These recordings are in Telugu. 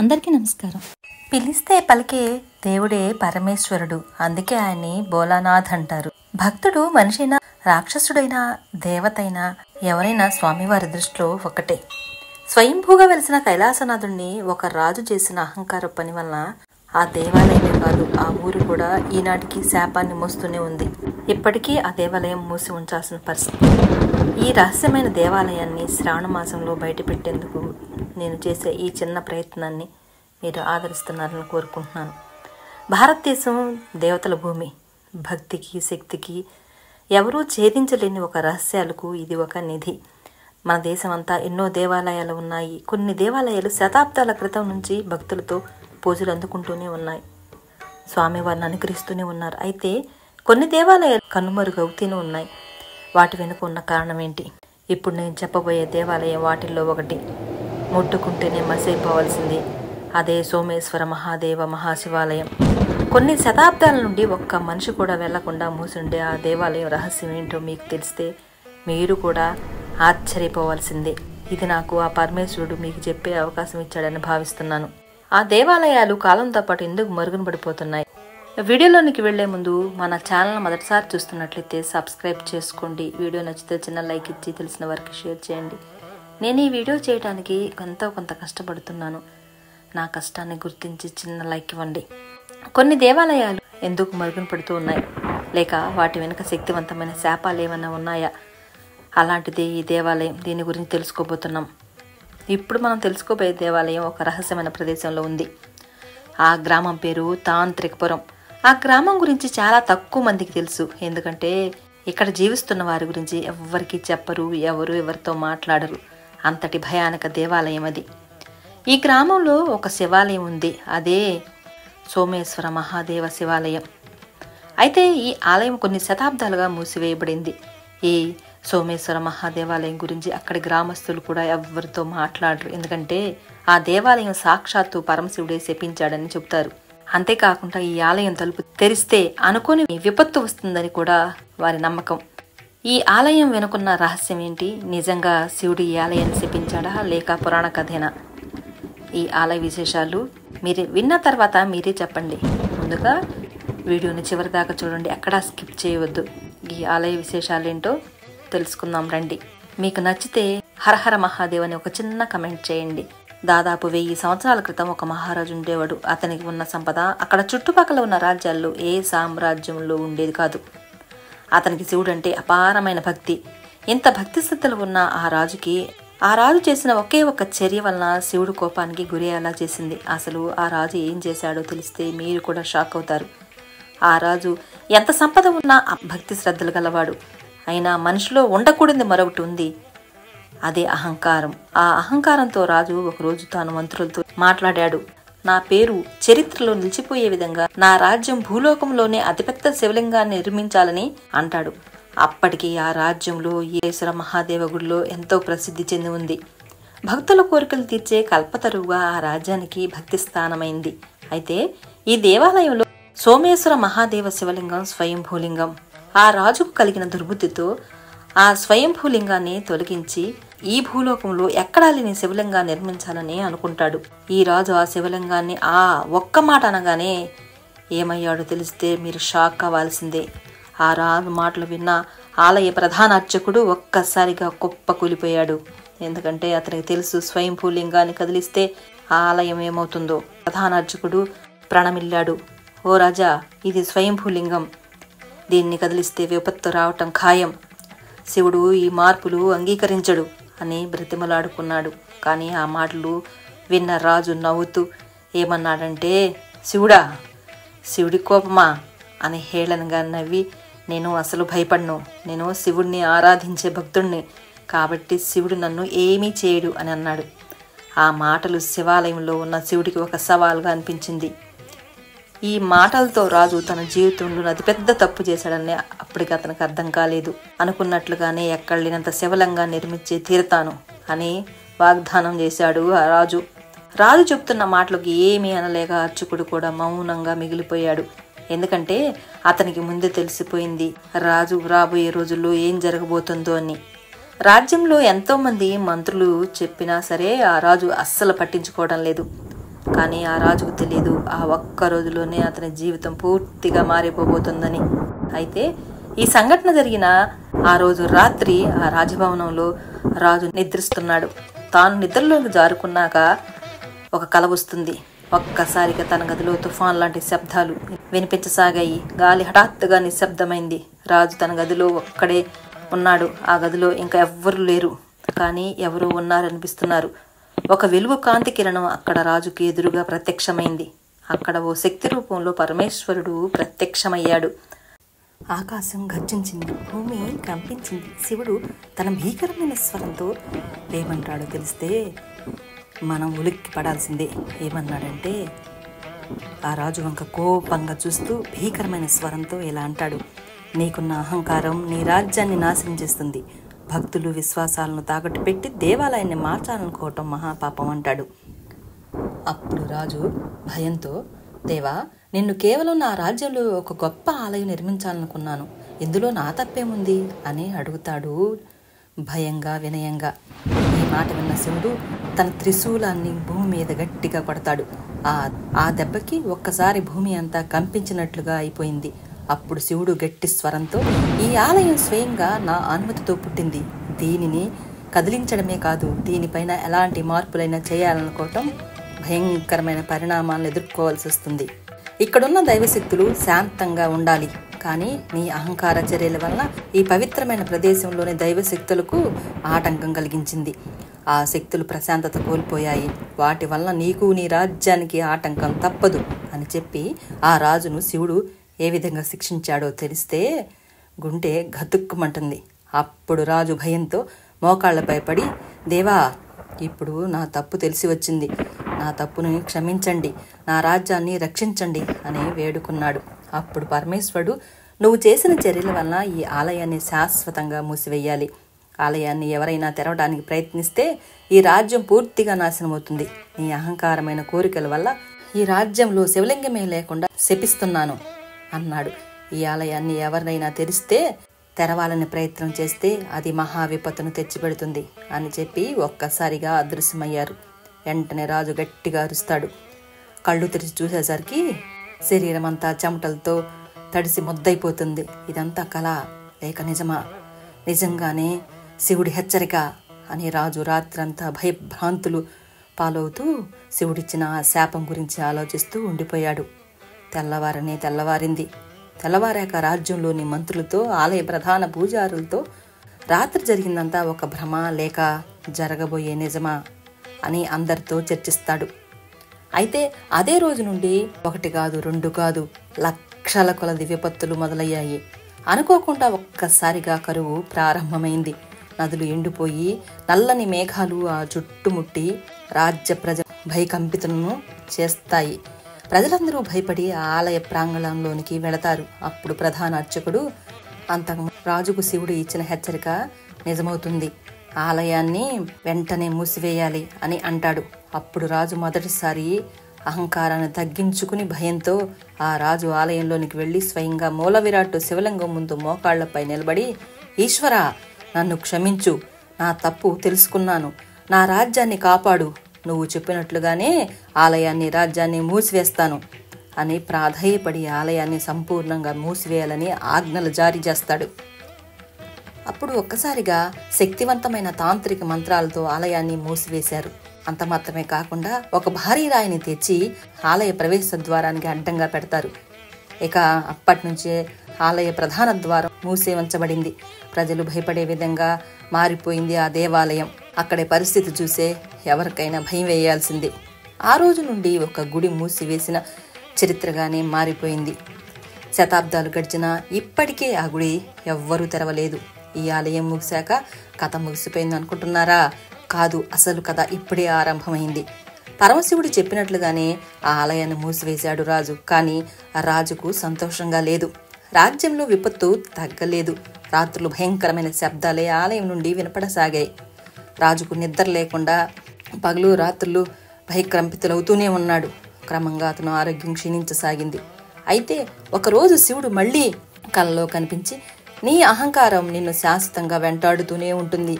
అందరికీ నమస్కారం. పిలిస్తే పలికే దేవుడే పరమేశ్వరుడు. అందుకే ఆయన్ని భోలానాథ్ అంటారు. భక్తుడు మనిషైనా రాక్షసుడైనా దేవతైనా ఎవరైనా స్వామివారి దృష్టిలో ఒకటే. స్వయంభూగా వెలిసిన కైలాసనాథుణ్ణి ఒక రాజు చేసిన అహంకార పని వలన ఆ దేవాలయమే కాదు, ఆ ఊరు కూడా ఈనాటికి శాపాన్ని మోస్తూనే ఉంది. ఇప్పటికీ ఆ దేవాలయం మూసి ఉంచాల్సిన పరిస్థితి. ఈ రహస్యమైన దేవాలయాన్ని శ్రావణ మాసంలో బయటపెట్టేందుకు నేను చేసే ఈ చిన్న ప్రయత్నాన్ని మీరు ఆదరిస్తున్నారని కోరుకుంటున్నాను. భారతదేశం దేవతల భూమి. భక్తికి శక్తికి ఎవరూ ఛేదించలేని ఒక రహస్యాలకు ఇది ఒక నిధి. మన దేశం అంతా ఎన్నో దేవాలయాలు ఉన్నాయి. కొన్ని దేవాలయాలు శతాబ్దాల క్రితం నుంచి భక్తులతో పూజలు అందుకుంటూనే ఉన్నాయి, స్వామివారిని అనుగ్రహిస్తూనే ఉన్నారు. అయితే కొన్ని దేవాలయాలు కనుమరుగవుతూనే ఉన్నాయి. వాటి వెనుక ఉన్న కారణం ఏంటి? ఇప్పుడు నేను చెప్పబోయే దేవాలయం వాటిల్లో ఒకటి. ముట్టుకుంటేనే మసైపోవాల్సింది అదే సోమేశ్వర మహాదేవ మహాశివాలయం. కొన్ని శతాబ్దాల నుండి ఒక్క మనిషి కూడా వెళ్లకుండా మూసుండే ఆ దేవాలయం రహస్యం ఏంటో మీకు తెలిస్తే మీరు కూడా ఆశ్చర్యపోవాల్సిందే. ఇది నాకు ఆ పరమేశ్వరుడు మీకు చెప్పే అవకాశం ఇచ్చాడని భావిస్తున్నాను. ఆ దేవాలయాలు కాలంతో పాటు ఎందుకు మరుగున పడిపోతున్నాయి? వీడియోలోనికి వెళ్లే ముందు మన ఛానల్ మొదటిసారి చూస్తున్నట్లయితే సబ్స్క్రైబ్ చేసుకోండి. వీడియో నచ్చితే చిన్న లైక్ ఇచ్చి తెలిసిన వారికి షేర్ చేయండి. నేను ఈ వీడియో చేయడానికి ఎంతో కొంత కష్టపడుతున్నాను. నా కష్టాన్ని గుర్తించి చిన్న లైక్ ఇవ్వండి. కొన్ని దేవాలయాలు ఎందుకు మరుగున పడుతూ ఉన్నాయి? లేక వాటి వెనుక శక్తివంతమైన శాపాలు ఏమైనా ఉన్నాయా? అలాంటిదే ఈ దేవాలయం. దీని గురించి తెలుసుకోబోతున్నాం. ఇప్పుడు మనం తెలుసుకోబోయే దేవాలయం ఒక రహస్యమైన ప్రదేశంలో ఉంది. ఆ గ్రామం పేరు తాంత్రికపురం. ఆ గ్రామం గురించి చాలా తక్కువ మందికి తెలుసు. ఎందుకంటే ఇక్కడ జీవిస్తున్న వారి గురించి ఎవ్వరికీ చెప్పరు, ఎవరితో మాట్లాడరు. అంతటి భయానక దేవాలయం అది. ఈ గ్రామంలో ఒక శివాలయం ఉంది. అదే సోమేశ్వర మహాదేవ శివాలయం. అయితే ఈ ఆలయం కొన్ని శతాబ్దాలుగా మూసివేయబడింది. ఈ సోమేశ్వర మహాదేవాలయం గురించి అక్కడి గ్రామస్తులు కూడా ఎవరితో మాట్లాడరు. ఎందుకంటే ఆ దేవాలయం సాక్షాత్తు పరమశివుడే శపించాడని చెబుతారు. అంతేకాకుండా ఈ ఆలయం తలుపు తెరిస్తే అనుకోని విపత్తు వస్తుందని కూడా వారి నమ్మకం. ఈ ఆలయం వెనుకున్న రహస్యం ఏంటి? నిజంగా శివుడు ఈ ఆలయాన్ని శపించాడా లేక పురాణ కథేనా? ఈ ఆలయ విశేషాలు మీరు విన్న తర్వాత మీరే చెప్పండి. ముందుగా వీడియోని చివరి దాకా చూడండి, ఎక్కడా స్కిప్ చేయవద్దు. ఈ ఆలయ విశేషాలేంటో తెలుసుకుందాం రండి. మీకు నచ్చితే హరహర మహాదేవ్ అని ఒక చిన్న కమెంట్ చేయండి. దాదాపు 1000 సంవత్సరాల క్రితం ఒక మహారాజు ఉండేవాడు. అతనికి ఉన్న సంపద అక్కడ చుట్టుపక్కల ఉన్న రాజ్యాల్లో ఏ సామ్రాజ్యంలో ఉండేది కాదు. అతనికి శివుడు అంటే అపారమైన భక్తి. ఇంత భక్తి శ్రద్ధలు ఉన్న ఆ రాజు చేసిన ఒకే ఒక చర్య వలన శివుడు కోపానికి గురయ్యేలా చేసింది. అసలు ఆ రాజు ఏం చేశాడో తెలిస్తే మీరు కూడా షాక్ అవుతారు. ఆ రాజు ఎంత సంపద ఉన్నా భక్తి శ్రద్ధలు గలవాడు. అయినా మనిషిలో ఉండకూడదు మరొకటి ఉంది, అదే అహంకారం. ఆ అహంకారంతో రాజు ఒకరోజు తాను మంత్రులతో మాట్లాడాడు. నా పేరు చరిత్రలో నిలిచిపోయే విధంగా నా రాజ్యం భూలోకంలోనే అతిపెద్ద శివలింగాన్ని నిర్మించాలని అంటాడు. అప్పటికి ఆ రాజ్యంలో ఈశ్వర మహాదేవ గుడిలో ఎంతో ప్రసిద్ధి చెంది ఉంది. భక్తుల కోరికలు తీర్చే కల్పతరువుగా ఆ రాజ్యానికి భక్తి స్థానమైంది. అయితే ఈ దేవాలయంలో సోమేశ్వర మహాదేవ శివలింగం స్వయంభూలింగం. ఆ రాజుకు కలిగిన దుర్బుద్ధితో ఆ స్వయంభూలింగాన్ని తొలగించి ఈ భూలోకంలో ఎక్కడా లేని శివలింగాన్ని నిర్మించాలని అనుకుంటాడు. ఈ రాజు ఆ శివలింగాన్ని ఆ ఒక్క మాట అనగానే ఏమయ్యాడో తెలిస్తే మీరు షాక్ కావాల్సిందే. ఆ రాజు మాటలు విన్న ఆలయ ప్రధాన అర్చకుడు ఒక్కసారిగా కుప్ప కూలిపోయాడు. ఎందుకంటే అతనికి తెలుసు స్వయంభూలింగాన్ని కదిలిస్తే ఆ ఆలయం ఏమవుతుందో. ప్రధాన అర్చకుడు ప్రణమిల్లాడు. ఓ రాజా, ఇది స్వయంభూలింగం. దీన్ని కదిలిస్తే విపత్తు రావటం ఖాయం. శివుడు ఈ మార్పులు అంగీకరించడు అని బ్రతిమలాడుకున్నాడు. కానీ ఆ మాటలు విన్న రాజు నవ్వుతూ ఏమన్నాడంటే, శివుడి కోపమా అని హేళనగా నవ్వి, నేను అసలు భయపడ్ను. నేను శివుడిని ఆరాధించే భక్తుడిని, కాబట్టి శివుడు నన్ను ఏమీ చేయడు అని అన్నాడు. ఆ మాటలు శివాలయంలో ఉన్న శివుడికి ఒక సవాల్గా అనిపించింది. ఈ మాటలతో రాజు తన జీవితంలో అతిపెద్ద తప్పు చేశాడని అప్పటికి అతనికి అర్థం కాలేదు. అనుకున్నట్లుగానే ఎక్కడ లేనంత శివలింగా నిర్మించి తీరుతాను అని వాగ్దానం చేశాడు ఆ రాజు. రాజు చెప్తున్న మాటలకు ఏమీ అనలేక అర్చకుడు కూడా మౌనంగా మిగిలిపోయాడు. ఎందుకంటే అతనికి ముందే తెలిసిపోయింది రాజు రాబోయే రోజుల్లో ఏం జరగబోతుందో అని. రాజ్యంలో ఎంతో మంది మంత్రులు చెప్పినా సరే ఆ రాజు అస్సలు పట్టించుకోవడం లేదు. కానీ ఆ రాజుకు తెలియదు ఆ ఒక్క రోజులోనే అతని జీవితం పూర్తిగా మారిపోబోతుందని. అయితే ఈ సంఘటన జరిగిన ఆ రోజు రాత్రి ఆ రాజభవనంలో రాజు నిద్రిస్తున్నాడు. తాను నిద్రలోకి జారుకున్నాక ఒక కల వస్తుంది. ఒక్కసారిగా తన గదిలో తుఫాన్ లాంటి శబ్దాలు వినిపించసాగాయి. గాలి హఠాత్తుగా నిశ్శబ్దమైంది. రాజు తన గదిలో ఒక్కడే ఉన్నాడు. ఆ గదిలో ఇంకా ఎవ్వరూ లేరు, కానీ ఎవరో ఉన్నారనిపిస్తున్నారు. ఒక వెలుగు కాంతి కిరణం అక్కడ రాజుకి ఎదురుగా ప్రత్యక్షమైంది. అక్కడ ఓ శక్తి రూపంలో పరమేశ్వరుడు ప్రత్యక్షమయ్యాడు. ఆకాశం గర్జించింది, భూమి కంపించింది. శివుడు తన భీకరమైన స్వరంతో ఏమంటాడో తెలిస్తే మనం ఉలిక్కి పడాల్సిందే. ఏమన్నాడంటే, ఆ రాజు వంక కోపంగా చూస్తూ భీకరమైన స్వరంతో ఇలా అంటాడు: నీకున్న అహంకారం నీ రాజ్యాన్ని నాశనం చేస్తుంది. భక్తులు విశ్వాసాలను తాకట్టు పెట్టి దేవాలయాన్ని మార్చాలనుకోవటం మహాపాపం అంటాడు. అప్పుడు రాజు భయంతో, దేవా, నిన్ను కేవలం నా రాజ్యంలో ఒక గొప్ప ఆలయం నిర్మించాలనుకున్నాను, ఇందులో నా తప్పేముంది అని అడుగుతాడు భయంగా వినయంగా. ఈ మాట విన్న శివుడు తన త్రిశూలాన్ని భూమి మీద గట్టిగా కొడతాడు. ఆ దెబ్బకి ఒక్కసారి భూమి అంతా కంపించినట్లుగా అయిపోయింది. అప్పుడు శివుడు గట్టి స్వరంతో, ఈ ఆలయం స్వయంగా నా అనుమతితో పుట్టింది. దీనిని కదిలించడమే కాదు, దీనిపైన ఎలాంటి మార్పులైనా చేయాలనుకోవటం భయంకరమైన పరిణామాలను ఎదుర్కోవాల్సి వస్తుంది. ఇక్కడున్న దైవశక్తులు శాంతంగా ఉండాలి, కానీ నీ అహంకార చర్యల వలన ఈ పవిత్రమైన ప్రదేశంలోని దైవశక్తులకు ఆటంకం కలిగించింది. ఆ శక్తులు ప్రశాంతత కోల్పోయాయి. వాటి వలన నీకు నీ రాజ్యానికి ఆటంకం తప్పదు అని చెప్పి ఆ రాజును శివుడు ఏ విధంగా శిక్షించాడో తెలిస్తే గుండె గతుక్కుమంటుంది. అప్పుడు రాజు భయంతో మోకాళ్లపై పడి, దేవా, ఇప్పుడు నా తప్పు తెలిసి వచ్చింది, నా తప్పుని క్షమించండి, నా రాజ్యాన్ని రక్షించండి అని వేడుకున్నాడు. అప్పుడు పరమేశ్వరుడు, నువ్వు చేసిన చర్యల వలన ఈ ఆలయాన్ని శాశ్వతంగా మూసివేయాలి. ఆలయాన్ని ఎవరైనా తెరవడానికి ప్రయత్నిస్తే ఈ రాజ్యం పూర్తిగా నాశనమవుతుంది. నీ అహంకారమైన కోరికల వల్ల ఈ రాజ్యంలో శివలింగమే లేకుండా శపిస్తున్నాను అన్నాడు. ఈ ఆలయాన్ని ఎవరైనా తెరవాలని ప్రయత్నం చేస్తే అది మహా విపత్తును తెచ్చిపెడుతుంది అని చెప్పి ఒక్కసారిగా అదృశ్యమయ్యారు. వెంటనే రాజు గట్టిగా అరుస్తాడు. కళ్ళు తెరిచి చూసేసరికి శరీరం అంతా చెమటలతో తడిసి ముద్దయిపోతుంది. ఇదంతా కళ లేక నిజమా? నిజంగానే శివుడి హెచ్చరిక అని రాజు రాత్రంతా భయభ్రాంతులు పాలవుతూ శివుడిచ్చిన ఆ శాపం గురించి ఆలోచిస్తూ ఉండిపోయాడు. తెల్లవారింది. తెల్లవారాక రాజ్యంలోని మంత్రులతో, ఆలయ ప్రధాన పూజారులతో రాత్రి జరిగిందంతా ఒక భ్రమ లేక జరగబోయే నిజమా అని అందరితో చర్చిస్తాడు. అయితే అదే రోజు నుండి 1 కాదు 2 కాదు లక్షల కొలది విపత్తులు మొదలయ్యాయి. అనుకోకుండా ఒక్కసారిగా కరువు ప్రారంభమైంది. నదులు ఎండిపోయి నల్లని మేఘాలు ఆ చుట్టుముట్టి రాజ్య ప్రజ భయకంపితులను చేస్తాయి. ప్రజలందరూ భయపడి ఆలయ ప్రాంగణంలోనికి వెళతారు. అప్పుడు ప్రధాన అర్చకుడు అంతకు రాజుకు శివుడు ఇచ్చిన హెచ్చరిక నిజమవుతుంది, ఆలయాన్ని వెంటనే మూసివేయాలి అని అంటాడు. అప్పుడు రాజు మొదటిసారి అహంకారాన్ని తగ్గించుకుని భయంతో ఆ రాజు ఆలయంలోనికి వెళ్లి స్వయంగా మూల విరాట్టు శివలింగం ముందు మోకాళ్లపై నిలబడి, ఈశ్వరా, నన్ను క్షమించు, నా తప్పు తెలుసుకున్నాను, నా రాజ్యాన్ని కాపాడు, నువ్వు చెప్పినట్లుగానే ఆలయాన్ని రాజ్యాన్ని మూసివేస్తాను అని ప్రాధేయపడి ఆలయాన్ని సంపూర్ణంగా మూసివేయాలని ఆజ్ఞలు జారీ చేస్తాడు. అప్పుడు ఒక్కసారిగా శక్తివంతమైన తాంత్రిక మంత్రాలతో ఆలయాన్ని మూసివేశారు. అంత మాత్రమే కాకుండా ఒక భారీ రాయిని తెచ్చి ఆలయ ప్రవేశ ద్వారానికి అడ్డంగా పెడతారు. ఇక అప్పటి నుంచే ఆలయ ప్రధాన ద్వారం మూసి ఉంచబడింది. ప్రజలు భయపడే విధంగా మారిపోయింది ఆ దేవాలయం. అక్కడి పరిస్థితి చూసే ఎవరికైనా భయం వేయాల్సిందే. ఆ రోజు నుండి ఒక గుడి మూసివేసిన చరిత్రగానే మారిపోయింది. శతాబ్దాలు గడిచినా ఇప్పటికే ఆ గుడి ఎవ్వరూ తెరవలేదు. ఈ ఆలయం ముగిశాక కథ ముగిసిపోయింది అనుకుంటున్నారా? కాదు, అసలు కథ ఇప్పుడే ఆరంభమైంది. పరమశివుడు చెప్పినట్లుగానే ఆ ఆలయాన్ని మూసివేశాడు రాజు. కానీ ఆ రాజుకు సంతోషంగా లేదు. రాజ్యంలో విపత్తు తగ్గలేదు. రాత్రులు భయంకరమైన శబ్దాలే ఆలయం నుండి వినపడసాగాయి. రాజుకు నిద్ర లేకుండా పగలు రాత్రులు భయకంపితులవుతూనే ఉన్నాడు. క్రమంగా అతను ఆరోగ్యం క్షీణించసాగింది. అయితే ఒకరోజు శివుడు మళ్ళీ కలలో కనిపించి, నీ అహంకారం నిన్ను శాశ్వతంగా వెంటాడుతూనే ఉంటుంది,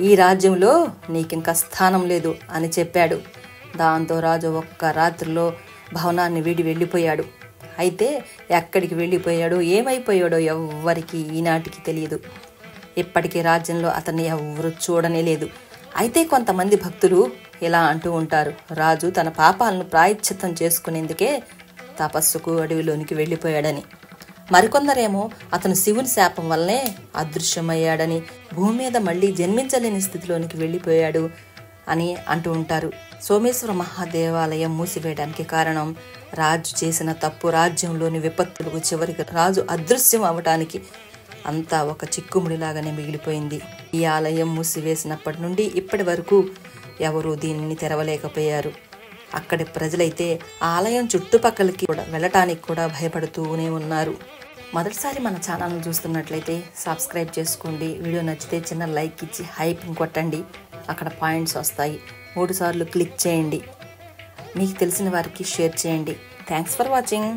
ఈ రాజ్యంలో నీకింకా స్థానం లేదు అని చెప్పాడు. దాంతో రాజు ఒక్క రాత్రిలో భవనాన్ని వీడి వెళ్ళిపోయాడు. అయితే ఎక్కడికి వెళ్ళిపోయాడో ఏమైపోయాడో ఎవ్వరికి ఈనాటికి తెలియదు. ఇప్పటికీ రాజ్యంలో అతన్ని ఎవ్వరూ చూడనే లేదు. అయితే కొంతమంది భక్తులు ఇలా అంటూ ఉంటారు, రాజు తన పాపాలను ప్రాయశ్చిత్తం చేసుకునేందుకే తపస్సుకు అడవిలోనికి వెళ్ళిపోయాడని. మరికొందరేమో అతను శివుని శాపం వల్లనే అదృశ్యమయ్యాడని, భూమి మీద మళ్ళీ జన్మించలేని స్థితిలోనికి వెళ్ళిపోయాడు అని అంటూ ఉంటారు. సోమేశ్వర మహాదేవాలయం మూసివేయడానికి కారణం రాజు చేసిన తప్పు, రాజ్యంలోని విపత్తులకు చివరికి రాజు అదృశ్యం అవటానికి అంతా ఒక చిక్కుముడిలాగానే మిగిలిపోయింది. ఈ ఆలయం మూసివేసినప్పటి నుండి ఇప్పటి వరకు ఎవరూ దీనిని తెరవలేకపోయారు. అక్కడి ప్రజలైతే ఆలయం చుట్టుపక్కలకి కూడా వెళ్ళటానికి కూడా భయపడుతూనే ఉన్నారు. మొదటిసారి మన ఛానల్ను చూస్తున్నట్లయితే సబ్స్క్రైబ్ చేసుకోండి. వీడియో నచ్చితే చిన్న లైక్ ఇచ్చి హైప్ని కొట్టండి. అక్కడ పాయింట్స్ వస్తాయి, 3 సార్లు క్లిక్ చేయండి. మీకు తెలిసిన వారికి షేర్ చేయండి. Thanks for watching.